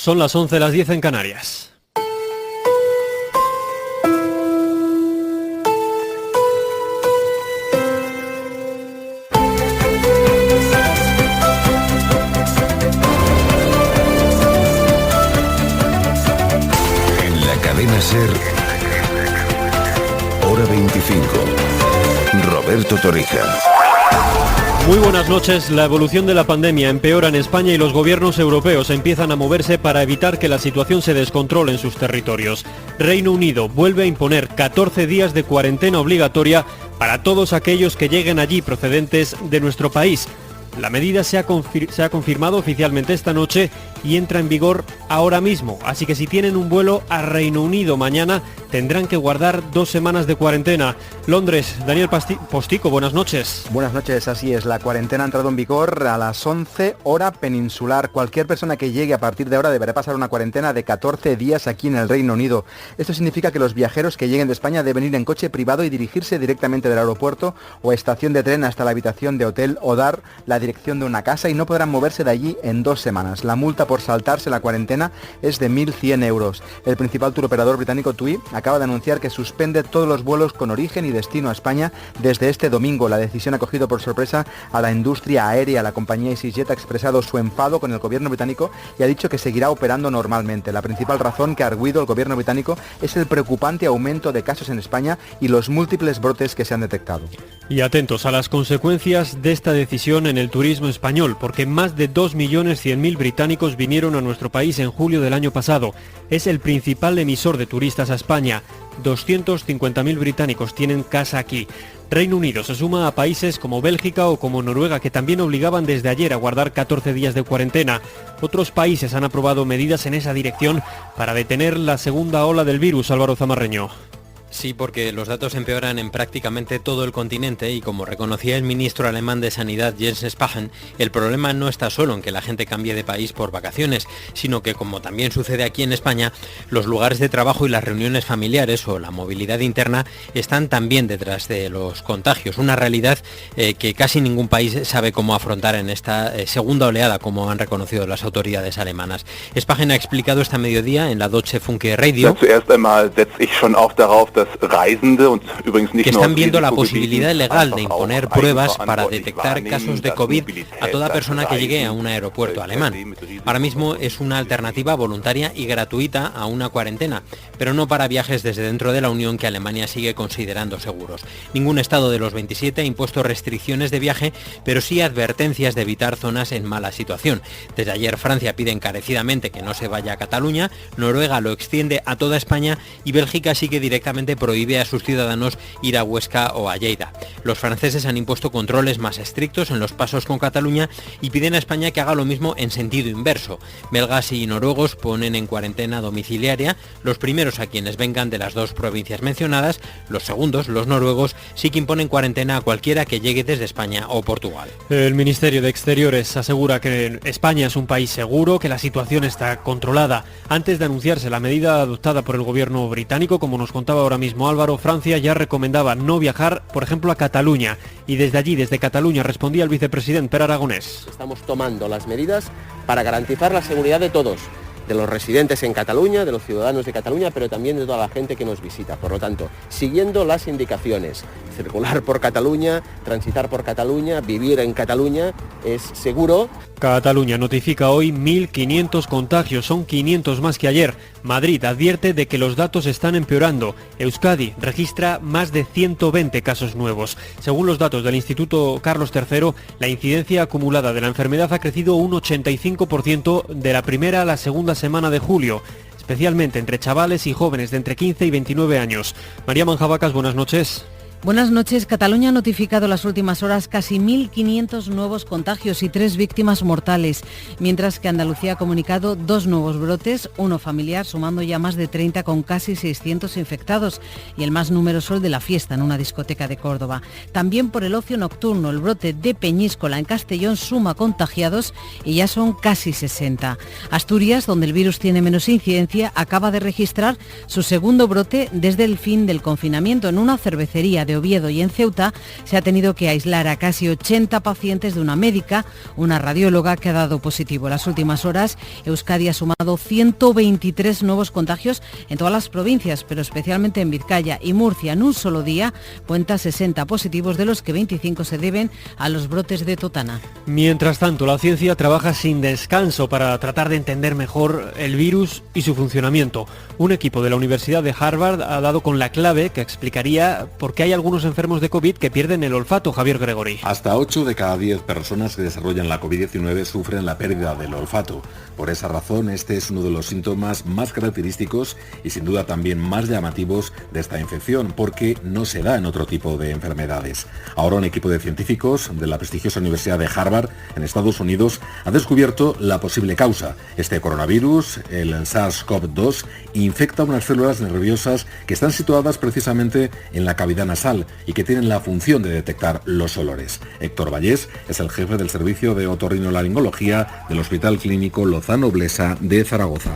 Son las 11, las 10 en Canarias. En la cadena SER, hora 25. Roberto Torija. Muy buenas noches. La evolución de la pandemia empeora en España y los gobiernos europeos empiezan a moverse para evitar que la situación se descontrole en sus territorios. Reino Unido vuelve a imponer 14 días de cuarentena obligatoria para todos aquellos que lleguen allí procedentes de nuestro país. La medida se ha confirmado oficialmente esta noche y entra en vigor ahora mismo. Así que si tienen un vuelo a Reino Unido mañana, tendrán que guardar 2 semanas de cuarentena. Londres, Daniel Postico, buenas noches. Buenas noches, así es. La cuarentena ha entrado en vigor a las 11, hora peninsular. Cualquier persona que llegue a partir de ahora deberá pasar una cuarentena de 14 días aquí en el Reino Unido. Esto significa que los viajeros que lleguen de España deben ir en coche privado y dirigirse directamente del aeropuerto o estación de tren hasta la habitación de hotel o dar la dirección de una casa y no podrán moverse de allí en 2 semanas. La multa por saltarse la cuarentena es de 1.100 euros. El principal touroperador británico TUI acaba de anunciar que suspende todos los vuelos con origen y destino a España desde este domingo. La decisión ha cogido por sorpresa a la industria aérea. La compañía EasyJet ha expresado su enfado con el gobierno británico y ha dicho que seguirá operando normalmente. La principal razón que ha arguido el gobierno británico es el preocupante aumento de casos en España y los múltiples brotes que se han detectado. Y atentos a las consecuencias de esta decisión en el turismo español, porque más de 2.100.000 británicos vinieron a nuestro país en julio del año pasado. Es el principal emisor de turistas a España. 250.000 británicos tienen casa aquí. Reino Unido se suma a países como Bélgica o como Noruega, que también obligaban desde ayer a guardar 14 días de cuarentena. Otros países han aprobado medidas en esa dirección para detener la segunda ola del virus. Álvaro Zamarreño. Sí, porque los datos empeoran en prácticamente todo el continente y como reconocía el ministro alemán de Sanidad Jens Spahn, el problema no está solo en que la gente cambie de país por vacaciones, sino que, como también sucede aquí en España, los lugares de trabajo y las reuniones familiares o la movilidad interna están también detrás de los contagios, una realidad que casi ningún país sabe cómo afrontar en esta segunda oleada, como han reconocido las autoridades alemanas. Spahn ha explicado esta mediodía en la Deutsche Funke Radio que están viendo la posibilidad legal de imponer pruebas para detectar casos de COVID a toda persona que llegue a un aeropuerto alemán. Ahora mismo es una alternativa voluntaria y gratuita a una cuarentena, pero no para viajes desde dentro de la Unión que Alemania sigue considerando seguros. Ningún estado de los 27 ha impuesto restricciones de viaje, pero sí advertencias de evitar zonas en mala situación. Desde ayer Francia pide encarecidamente que no se vaya a Cataluña, Noruega lo extiende a toda España y Bélgica sigue directamente prohíbe a sus ciudadanos ir a Huesca o a Lleida. Los franceses han impuesto controles más estrictos en los pasos con Cataluña y piden a España que haga lo mismo en sentido inverso. Belgas y noruegos ponen en cuarentena domiciliaria, los primeros a quienes vengan de las 2 provincias mencionadas, los segundos, los noruegos, sí que imponen cuarentena a cualquiera que llegue desde España o Portugal. El Ministerio de Exteriores asegura que España es un país seguro, que la situación está controlada. Antes de anunciarse la medida adoptada por el gobierno británico, como nos contaba ahora mismo Álvaro, Francia ya recomendaba no viajar, por ejemplo, a Cataluña. Y desde allí, desde Cataluña, respondía el vicepresidente Pere Aragonés. Estamos tomando las medidas para garantizar la seguridad de todos, de los residentes en Cataluña, de los ciudadanos de Cataluña, pero también de toda la gente que nos visita. Por lo tanto, siguiendo las indicaciones, circular por Cataluña, transitar por Cataluña, vivir en Cataluña, es seguro. Cataluña notifica hoy 1.500 contagios, son 500 más que ayer. Madrid advierte de que los datos están empeorando. Euskadi registra más de 120 casos nuevos. Según los datos del Instituto Carlos III, la incidencia acumulada de la enfermedad ha crecido un 85% de la primera a la segunda semana de julio, especialmente entre chavales y jóvenes de entre 15 y 29 años. María Manjabacas, buenas noches. Buenas noches. Cataluña ha notificado en las últimas horas casi 1.500 nuevos contagios y 3 víctimas mortales, mientras que Andalucía ha comunicado 2 nuevos brotes, uno familiar, sumando ya más de 30 con casi 600 infectados, y el más numeroso el de la fiesta en una discoteca de Córdoba. También por el ocio nocturno, el brote de Peñíscola en Castellón suma contagiados y ya son casi 60. Asturias, donde el virus tiene menos incidencia, acaba de registrar su segundo brote desde el fin del confinamiento en una cervecería de de Oviedo y en Ceuta se ha tenido que aislar a casi 80 pacientes de una médica, una radióloga que ha dado positivo. En las últimas horas, Euskadi ha sumado 123 nuevos contagios en todas las provincias, pero especialmente en Vizcaya y Murcia. En un solo día cuenta 60 positivos, de los que 25 se deben a los brotes de Totana. Mientras tanto, la ciencia trabaja sin descanso para tratar de entender mejor el virus y su funcionamiento. Un equipo de la Universidad de Harvard ha dado con la clave que explicaría por qué hay algunos enfermos de COVID que pierden el olfato. Javier Gregori. Hasta 8 de cada 10 personas que desarrollan la COVID-19 sufren la pérdida del olfato. Por esa razón, este es uno de los síntomas más característicos y sin duda también más llamativos de esta infección, porque no se da en otro tipo de enfermedades. Ahora un equipo de científicos de la prestigiosa Universidad de Harvard, en Estados Unidos, ha descubierto la posible causa. Este coronavirus, el SARS-CoV-2, infecta unas células nerviosas que están situadas precisamente en la cavidad nasal y que tienen la función de detectar los olores. Héctor Vallés es el jefe del servicio de otorrinolaringología del Hospital Clínico Lozano Blesa de Zaragoza.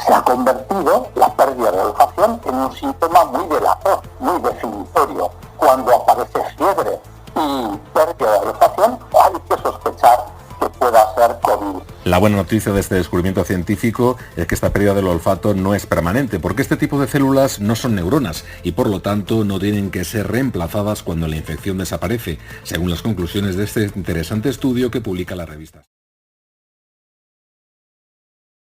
Se ha convertido la pérdida de olfacción en un síntoma muy delator, muy definitorio. Cuando aparece fiebre y pérdida de olfacción, hay que sospechar que pueda ser COVID. La buena noticia de este descubrimiento científico es que esta pérdida del olfato no es permanente, porque este tipo de células no son neuronas y por lo tanto no tienen que ser reemplazadas cuando la infección desaparece, según las conclusiones de este interesante estudio que publica la revista.